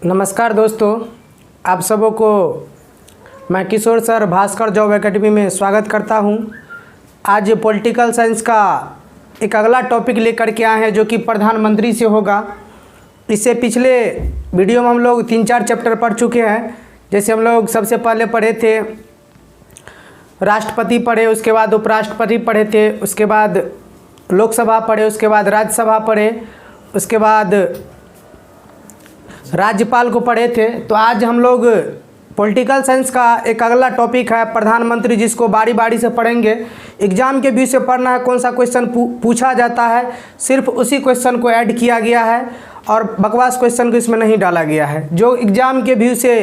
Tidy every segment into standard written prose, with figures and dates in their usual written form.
नमस्कार दोस्तों, आप सबों को मैं किशोर सर भास्कर जॉब एकेडमी में स्वागत करता हूं। आज पॉलिटिकल साइंस का एक अगला टॉपिक लेकर के आए हैं जो कि प्रधानमंत्री से होगा। इससे पिछले वीडियो में हम लोग 3-4 चैप्टर पढ़ चुके हैं। जैसे हम लोग सबसे पहले पढ़े थे राष्ट्रपति पढ़े, उसके बाद उपराष्ट्रपति पढ़े थे, उसके बाद लोकसभा पढ़े, उसके बाद राज्यसभा पढ़े, उसके बाद राज्यपाल को पढ़े थे। तो आज हम लोग पॉलिटिकल साइंस का एक अगला टॉपिक है प्रधानमंत्री, जिसको बारी बारी से पढ़ेंगे। एग्जाम के व्यू से पढ़ना है, कौन सा क्वेश्चन पूछा जाता है, सिर्फ उसी क्वेश्चन को ऐड किया गया है और बकवास क्वेश्चन को इसमें नहीं डाला गया है। जो एग्जाम के व्यू से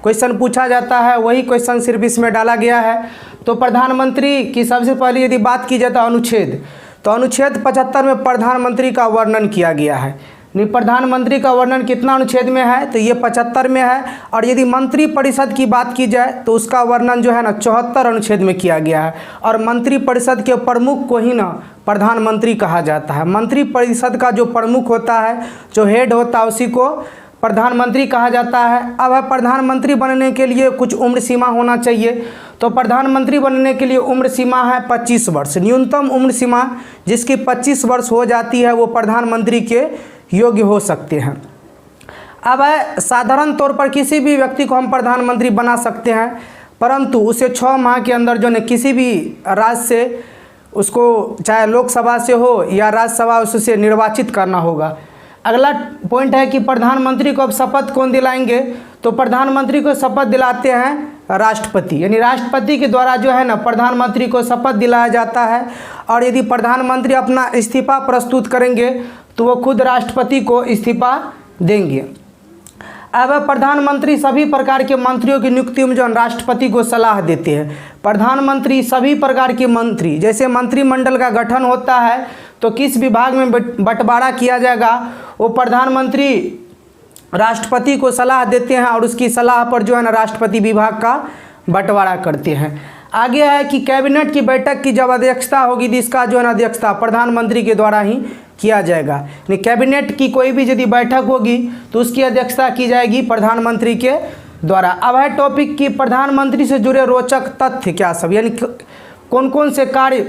क्वेश्चन पूछा जाता है वही क्वेश्चन सिर्फ इसमें डाला गया है। तो प्रधानमंत्री की सबसे पहले यदि बात की जाए तो अनुच्छेद 75 में प्रधानमंत्री का वर्णन किया गया है। प्रधानमंत्री का वर्णन कितना अनुच्छेद में है तो ये 75 में है। और यदि मंत्री परिषद की बात की जाए तो उसका वर्णन जो है ना 74 अनुच्छेद में किया गया है। और मंत्री परिषद के प्रमुख को ही ना प्रधानमंत्री कहा जाता है। मंत्री परिषद का जो प्रमुख होता है, जो हेड होता है, उसी को प्रधानमंत्री कहा जाता है। अब प्रधानमंत्री बनने के लिए कुछ उम्र सीमा होना चाहिए। तो प्रधानमंत्री बनने के लिए उम्र सीमा है 25 वर्ष। न्यूनतम उम्र सीमा जिसकी 25 वर्ष हो जाती है वो प्रधानमंत्री के योग्य हो सकते हैं। अब साधारण तौर पर किसी भी व्यक्ति को हम प्रधानमंत्री बना सकते हैं, परंतु उसे 6 माह के अंदर जो है किसी भी राज्य से, उसको चाहे लोकसभा से हो या राज्यसभा, उससे निर्वाचित करना होगा। अगला पॉइंट है कि प्रधानमंत्री को अब शपथ कौन दिलाएंगे, तो प्रधानमंत्री को शपथ दिलाते हैं राष्ट्रपति, यानी राष्ट्रपति के द्वारा जो है ना प्रधानमंत्री को शपथ दिलाया जाता है। और यदि प्रधानमंत्री अपना इस्तीफा प्रस्तुत करेंगे तो वो खुद राष्ट्रपति को इस्तीफा देंगे। अब प्रधानमंत्री सभी प्रकार के मंत्रियों की नियुक्ति में जो राष्ट्रपति को सलाह देते हैं। प्रधानमंत्री सभी प्रकार के मंत्री, जैसे मंत्रिमंडल का गठन होता है तो किस विभाग में बंटवारा किया जाएगा, वो प्रधानमंत्री राष्ट्रपति को सलाह देते हैं और उसकी सलाह पर जो है ना राष्ट्रपति विभाग का बंटवारा करते हैं। आगे है कि कैबिनेट की बैठक की जब अध्यक्षता होगी तो इसका जो है ना अध्यक्षता प्रधानमंत्री के द्वारा ही किया जाएगा। यानी कैबिनेट की कोई भी यदि बैठक होगी तो उसकी अध्यक्षता की जाएगी प्रधानमंत्री के द्वारा। अब है टॉपिक कि प्रधानमंत्री से जुड़े रोचक तथ्य क्या सब, यानी कौन कौन से कार्य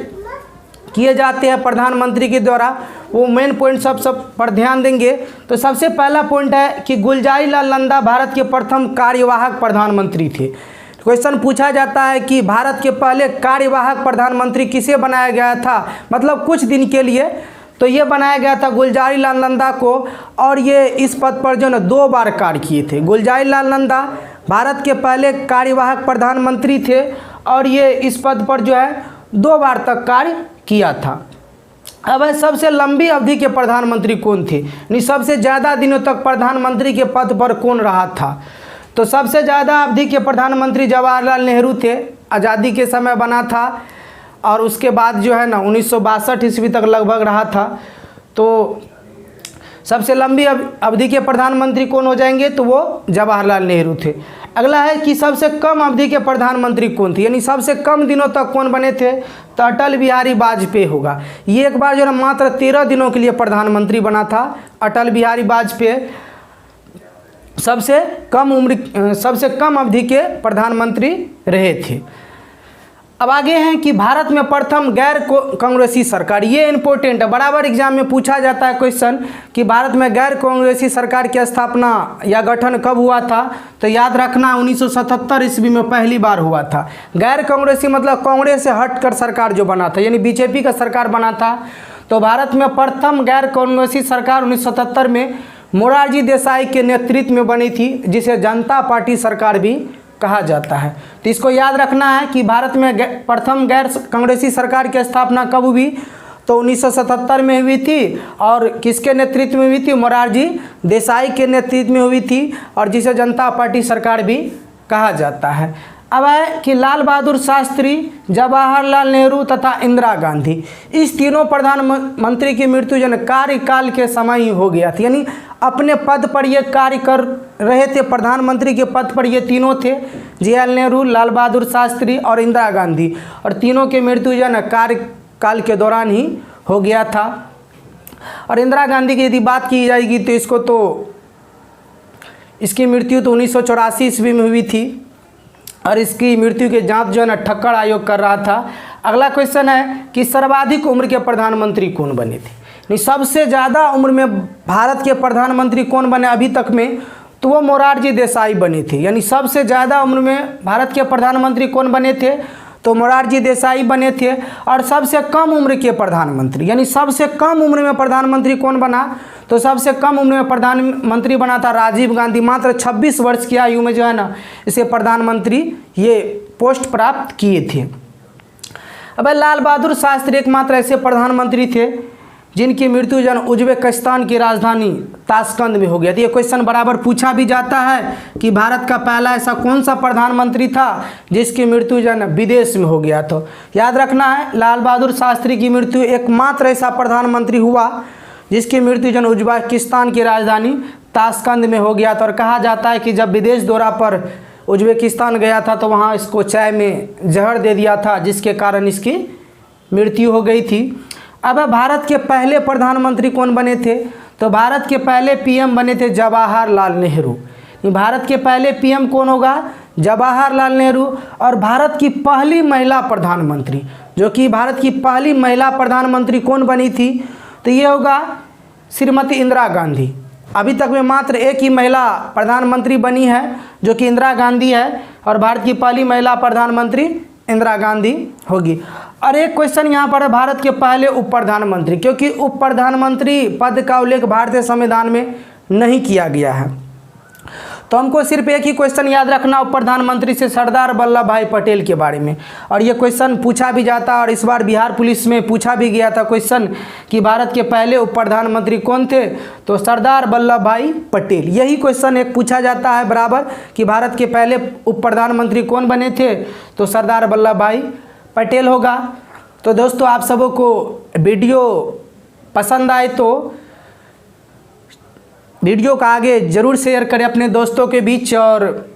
किए जाते हैं प्रधानमंत्री के द्वारा, वो मेन पॉइंट सब पर ध्यान देंगे। तो सबसे पहला पॉइंट है कि गुलजारीलाल नंदा भारत के प्रथम कार्यवाहक प्रधानमंत्री थे। क्वेश्चन पूछा जाता है कि भारत के पहले कार्यवाहक प्रधानमंत्री किसे बनाया गया था, मतलब कुछ दिन के लिए, तो ये बनाया गया था गुलजारीलाल नंदा को। और ये इस पद पर जो है 2 बार कार्य किए थे। गुलजारीलाल नंदा भारत के पहले कार्यवाहक प्रधानमंत्री थे और ये इस पद पर जो है 2 बार तक कार्य किया था। अब सबसे लंबी अवधि के प्रधानमंत्री कौन थे, यानी सबसे ज़्यादा दिनों तक प्रधानमंत्री के पद पर कौन रहा था, तो सबसे ज़्यादा अवधि के प्रधानमंत्री जवाहरलाल नेहरू थे। आज़ादी के समय बना था और उसके बाद जो है ना 1962 ईस्वी तक लगभग रहा था। तो सबसे लंबी अवधि के प्रधानमंत्री कौन हो जाएंगे, तो वो जवाहरलाल नेहरू थे। अगला है कि सबसे कम अवधि के प्रधानमंत्री कौन थे, यानी सबसे कम दिनों तक कौन बने थे, तो अटल बिहारी वाजपेयी होगा। ये एक बार जो है मात्र 13 दिनों के लिए प्रधानमंत्री बना था अटल बिहारी वाजपेयी। सबसे कम अवधि के प्रधानमंत्री रहे थे। अब आगे हैं कि भारत में प्रथम गैर कांग्रेसी सरकार, ये इंपॉर्टेंट है, बराबर एग्जाम में पूछा जाता है क्वेश्चन कि भारत में गैर कांग्रेसी सरकार की स्थापना या गठन कब हुआ था, तो याद रखना 1977 ईस्वी में पहली बार हुआ था। गैर कांग्रेसी मतलब कांग्रेस से हटकर सरकार जो बना था, यानी बीजेपी का सरकार बना था। तो भारत में प्रथम गैर कांग्रेसी सरकार 1977 में मोरारजी देसाई के नेतृत्व में बनी थी, जिसे जनता पार्टी सरकार भी कहा जाता है। तो इसको याद रखना है कि भारत में प्रथम गैर कांग्रेसी सरकार की स्थापना कब हुई, तो 1977 में हुई थी। और किसके नेतृत्व में हुई थी, मोरारजी देसाई के नेतृत्व में हुई थी, और जिसे जनता पार्टी सरकार भी कहा जाता है। अब है कि लाल बहादुर शास्त्री, जवाहरलाल नेहरू तथा इंदिरा गांधी, इस तीनों प्रधानमंत्री की मृत्यु जन कार्यकाल के समय ही हो गया थी, यानी अपने पद पर ये कार्य कर रहे थे। प्रधानमंत्री के पद पर ये तीनों थे, जवाहरलाल नेहरू, लाल बहादुर शास्त्री और इंदिरा गांधी, और तीनों की मृत्यु जन कार्यकाल के दौरान ही हो गया था। और इंदिरा गांधी की यदि बात की जाएगी तो इसको तो इसकी मृत्यु तो 1984 ईस्वी में हुई थी और इसकी मृत्यु की जांच जो है ना ठक्कर आयोग कर रहा था। अगला क्वेश्चन है कि सर्वाधिक उम्र के प्रधानमंत्री कौन बने थे? नहीं, सबसे ज़्यादा उम्र में भारत के प्रधानमंत्री कौन बने अभी तक में, तो वो मोरारजी देसाई बने थे। यानी सबसे ज़्यादा उम्र में भारत के प्रधानमंत्री कौन बने थे? तो मोरारजी देसाई बने थे। और सबसे कम उम्र के प्रधानमंत्री, यानी सबसे कम उम्र में प्रधानमंत्री कौन बना? तो सबसे कम उम्र में प्रधानमंत्री बना था राजीव गांधी। मात्र 26 वर्ष की आयु में जो है ना इसे प्रधानमंत्री ये पोस्ट प्राप्त किए थे। अब लाल बहादुर शास्त्री एकमात्र ऐसे प्रधानमंत्री थे जिनकी मृत्यु जन उज्बेकिस्तान की राजधानी ताशकंद में हो गया था। ये क्वेश्चन बराबर पूछा भी जाता है कि भारत का पहला ऐसा कौन सा प्रधानमंत्री था जिसकी मृत्यु जन विदेश में हो गया। तो याद रखना है, लाल बहादुर शास्त्री की मृत्यु एकमात्र ऐसा प्रधानमंत्री हुआ जिसकी मृत्यु जन उज्बेकिस्तान की राजधानी ताशकंद में हो गया था। और कहा जाता है कि जब विदेश दौरा पर उज्बेकिस्तान गया था तो वहाँ इसको चाय में जहर दे दिया था, जिसके कारण इसकी मृत्यु हो गई थी। अब भारत के पहले प्रधानमंत्री कौन बने थे? तो भारत के पहले पीएम बने थे जवाहरलाल नेहरू। भारत के पहले पीएम कौन होगा? जवाहरलाल नेहरू। और भारत की पहली महिला प्रधानमंत्री, जो कि भारत की पहली महिला प्रधानमंत्री कौन बनी थी? तो ये होगा श्रीमती इंदिरा गांधी। अभी तक में मात्र एक ही महिला प्रधानमंत्री बनी है जो कि इंदिरा गांधी है, और भारत की पहली महिला प्रधानमंत्री इंदिरा गांधी होगी। और एक क्वेश्चन यहाँ पर है भारत के पहले उप प्रधानमंत्री, क्योंकि उप प्रधानमंत्री पद का उल्लेख भारतीय संविधान में नहीं किया गया है। तो हमको सिर्फ एक ही क्वेश्चन याद रखना उप प्रधानमंत्री से, सरदार वल्लभ भाई पटेल के बारे में। और ये क्वेश्चन पूछा भी जाता है और इस बार बिहार पुलिस में पूछा भी गया था क्वेश्चन कि भारत के पहले उप प्रधानमंत्री कौन थे? तो सरदार वल्लभ भाई पटेल। यही क्वेश्चन एक पूछा जाता है बराबर कि भारत के पहले उप प्रधानमंत्री कौन बने थे? तो सरदार वल्लभ भाई पटेल होगा। तो दोस्तों, आप सबों को वीडियो पसंद आए तो वीडियो का आगे ज़रूर शेयर करें अपने दोस्तों के बीच, और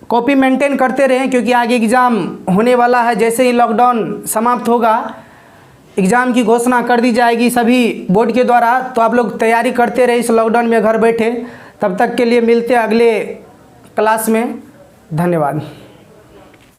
कॉपी मेंटेन करते रहें क्योंकि आगे एग्ज़ाम होने वाला है। जैसे ही लॉकडाउन समाप्त होगा एग्ज़ाम की घोषणा कर दी जाएगी सभी बोर्ड के द्वारा, तो आप लोग तैयारी करते रहे इस लॉकडाउन में घर बैठे। तब तक के लिए मिलते हैं अगले क्लास में। धन्यवाद।